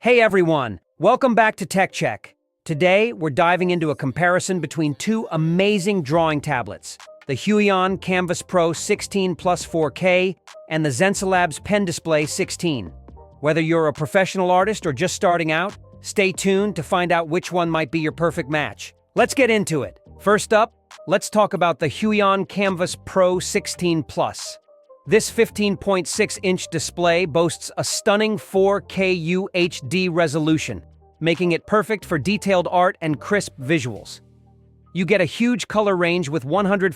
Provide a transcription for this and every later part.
Hey everyone, welcome back to Tech Check. Today, we're diving into a comparison between two amazing drawing tablets, the HUION Kamvas Pro 16 Plus 4K and the XENCELABS Pen Display 16. Whether you're a professional artist or just starting out, stay tuned to find out which one might be your perfect match. Let's get into it. First up, let's talk about the HUION Kamvas Pro 16 Plus. This 15.6-inch display boasts a stunning 4K UHD resolution, making it perfect for detailed art and crisp visuals. You get a huge color range with 145%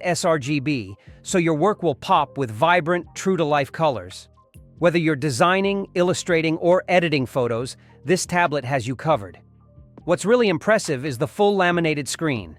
sRGB, so your work will pop with vibrant, true-to-life colors. Whether you're designing, illustrating, or editing photos, this tablet has you covered. What's really impressive is the full laminated screen.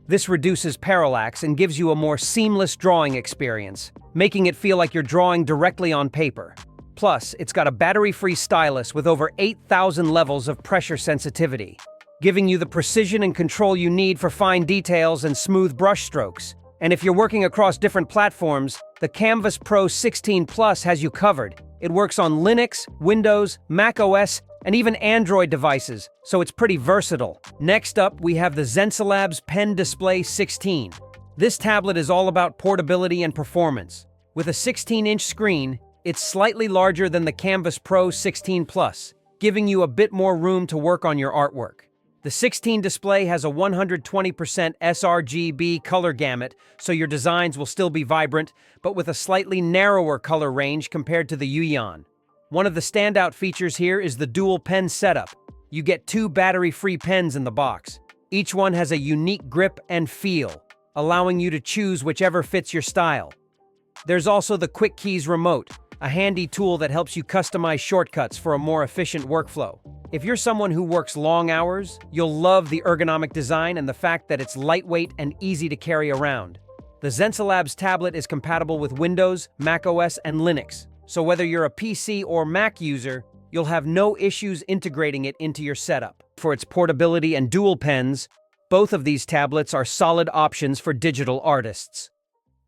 This reduces parallax and gives you a more seamless drawing experience, making it feel like you're drawing directly on paper. Plus, it's got a battery-free stylus with over 8,000 levels of pressure sensitivity, giving you the precision and control you need for fine details and smooth brush strokes. And if you're working across different platforms, the Kamvas Pro 16 Plus has you covered. It works on Linux, Windows, Mac OS, and even Android devices, so it's pretty versatile. Next up, we have the XENCELABS Pen Display 16. This tablet is all about portability and performance. With a 16-inch screen, it's slightly larger than the Kamvas Pro 16 Plus, giving you a bit more room to work on your artwork. The 16 display has a 120% sRGB color gamut, so your designs will still be vibrant, but with a slightly narrower color range compared to the HUION. One of the standout features here is the dual pen setup. You get two battery-free pens in the box. Each one has a unique grip and feel, allowing you to choose whichever fits your style. There's also the Quick Keys remote, a handy tool that helps you customize shortcuts for a more efficient workflow. If you're someone who works long hours, you'll love the ergonomic design and the fact that it's lightweight and easy to carry around. The XENCELABS tablet is compatible with Windows, Mac OS, and Linux. So whether you're a PC or Mac user, you'll have no issues integrating it into your setup. For its portability and dual pens, both of these tablets are solid options for digital artists.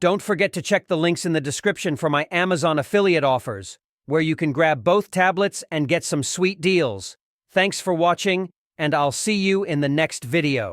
Don't forget to check the links in the description for my Amazon affiliate offers, where you can grab both tablets and get some sweet deals. Thanks for watching, and I'll see you in the next video.